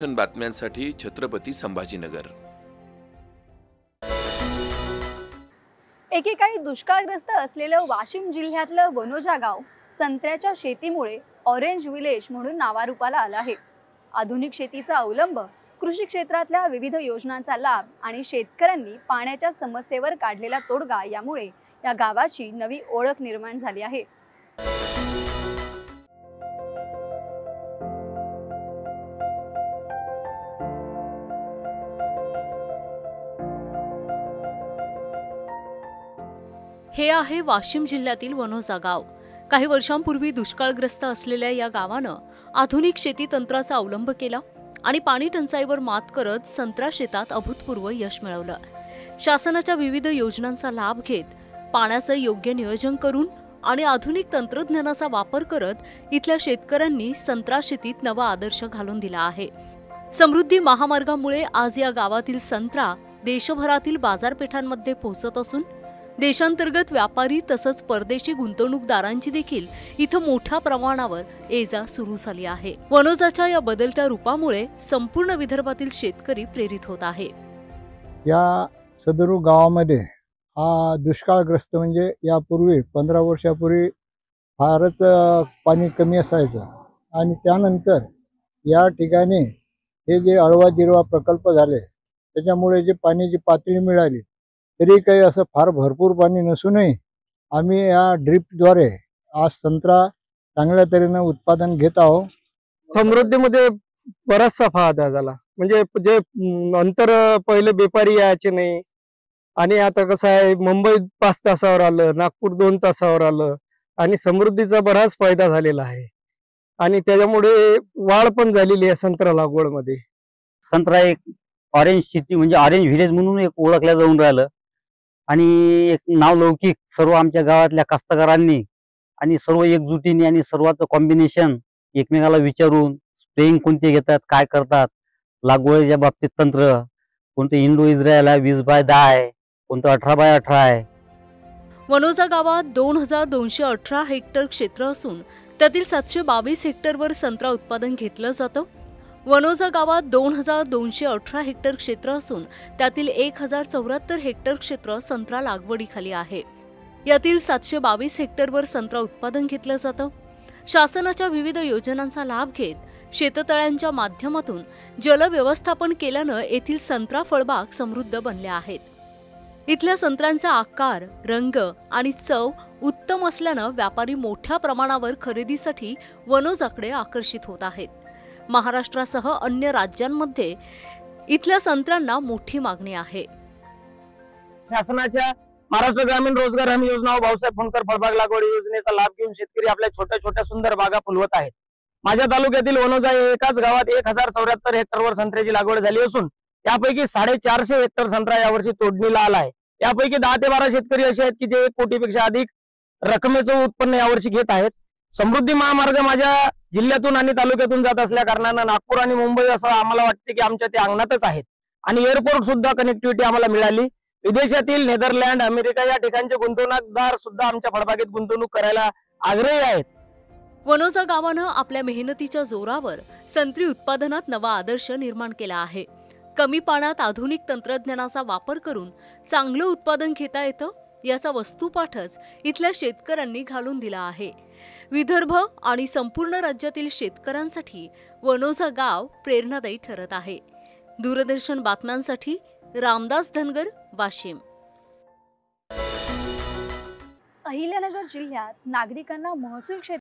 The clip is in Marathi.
बातम्यांसाठी छत्रपती संभाजीनगर। एकेकाळी दुष्काळग्रस्त असलेलं वाशिम जिल्ह्यातलं वनोजा गाव संत्र्याच्या शेतीमुळे ऑरेंज विलेज म्हणून नावारूपाला आलं आहे। आधुनिक शेतीचा अवलंब, कृषी क्षेत्रातल्या विविध योजनांचा लाभ आणि शेतकऱ्यांनी पाण्याच्या समस्येवर काढलेला तोडगा यामुळे या गावाची नवी ओळख निर्माण झाली आहे। हे आहे वाशिम जिल्ह्यातील वनोजा गाव। काही वर्षांपूर्वी दुष्काळग्रस्त असलेल्या या गावानं आधुनिक शेती तंत्राचा अवलंब केला आणि पाणी टंचाईवर मात करत संत्रा शेतात अभूतपूर्व यश मिळवलं। शासनाच्या विविध योजनांचा लाभ घेत पाण्याचं योग्य नियोजन करून आणि आधुनिक तंत्रज्ञानाचा वापर करत इथल्या शेतकऱ्यांनी संत्रा शेतीत नवा आदर्श घालून दिला आहे। समृद्धी महामार्गामुळे आज या गावातील संत्रा देशभरातील बाजारपेठांमध्ये पोहोचत असून देशांतर्गत व्यापारी तसंच परदेशी गुंतवणूकदारांची देखील इथं मोठ्या प्रमाणावर ये-जा सुरू झाली आहे। वनोजाच्या या बदलत्या रूपामुळे संपूर्ण विदर्भातील शेतकरी प्रेरित होत आहे। या सदरू गावामध्ये हा दुष्काळग्रस्त म्हणजे यापूर्वी 15 वर्षापूर्वी फारच पाणी कमी असायचं आणि त्यानंतर या ठिकाणी हे जे अळवा जिरवा प्रकल्प झाले त्याच्यामुळे जे पाण्याची पातळी मिळाली, तरी काही असं फार भरपूर पाणी नसूनही आम्ही या ड्रिपद्वारे आज संत्रा चांगल्या तऱ्हेने उत्पादन घेत आहोत। समृद्धीमध्ये बराचसा फायदा झाला, म्हणजे जे नंतर पहिले व्यापारी यायचे नाही आणि आता कसं आहे मुंबईत 5 तासावर आलं, नागपूर 2 तासावर आलं आणि समृद्धीचा बराच फायदा झालेला आहे आणि त्याच्यामुळे वाढ पण झालेली आहे संत्रा लागवडमध्ये। संत्रा एक ऑरेंज सिटी म्हणजे ऑरेंज व्हिलेज म्हणून एक ओळखल्या जाऊन राहिलं आणि एक नावलौकिक सर्व आमच्या गावातल्या कास्तकारांनी आणि सर्व एकजुटीने आणि सर्वांचं कॉम्बिनेशन एकमेकाला विचारून स्प्रेइंग कोणते घेतात, काय करतात, लागवडीच्या बाबतीत तंत्र कोणतं इंडो इस्रायल आहे, 20/10 आहे, कोणतं 18/18 आहे। वनोजा गावात 2218 हेक्टर क्षेत्र असून त्यातील 722 हेक्टरवर संत्रा उत्पादन घेतलं जातं। वनोजा गावात 2218 हेक्टर क्षेत्र असून त्यातील 1074 हेक्टर क्षेत्र संत्रा लागवडीखाली आहे। यातील 722 हेक्टरवर संत्रा उत्पादन घेतलं जातं। शासनाच्या विविध योजनांचा लाभ घेत शेततळ्यांच्या माध्यमातून जल व्यवस्थापन केल्यानं येथील संत्रा फळबाग समृद्ध बनल्या आहेत। इथल्या संत्र्यांचा आकार, रंग आणि चव उत्तम असल्यानं व्यापारी मोठ्या प्रमाणावर खरेदीसाठी वनोजाकडे आकर्षित होत आहेत। महाराष्ट्रासह अन्य राज्यांमध्ये इथल्या संत्र्यांना मोठी मागणी आहे। शासनाच्या महाराष्ट्र ग्रामीण रोजगार हमी योजना व भाऊसाहेब फुंडकर फळबाग लागवड योजनेचा लाभ घेऊन शेतकरी आपल्या छोट्या छोट्या सुंदर बागा फुलवत आहेत। माझ्या तालुक्यातील वनोजा या एकाच गावात 1074 हेक्टरवर संत्र्याची लागवड झाली असून त्यापैकी 450 हेक्टर संत्रा यावर्षी तोडणीला आला आहे। यापैकी 10 ते 12 शेतकरी असे आहेत की जे 1 कोटीपेक्षा अधिक रकमेचं उत्पन्न यावर्षी घेत आहेत। समृद्धी महामार्ग माझ्या जिल्ह्यातून आणि तालुक्यातून जात असल्या कारणानं नागपूर आणि मुंबई असं आम्हाला वाटते की आमच्या ते अंगणातच आहेत आणि एअरपोर्ट सुद्धा कनेक्टिव्हिटी आम्हाला मिळाली। विदेशातील नेदरलँड, अमेरिका या ठिकाणचे गुंतवणूकदार सुद्धा आमच्या फळबागेत गुंतवणूक करायला आग्रही आहेत। वनोजा गावानं आपल्या मेहनतीच्या जोरावर संत्री उत्पादनात नवा आदर्श निर्माण केला आहे। कमी पाण्यात आधुनिक तंत्रज्ञानाचा वापर करून चांगलं उत्पादन घेता येतं याचा वस्तुपाठच इथल्या शेतकऱ्यांनी घालून दिला आहे। विदर्भ आणि संपूर्ण राज्यातील शेतकऱ्यांसाठी वनोजा गाव प्रेरणादायी ठरत आहे। दूरदर्शन बातम्यांसाठी रामदास धनगर, वाशिम। अहिल्यानगर जिल्ह्यात नागरिकांना महसूल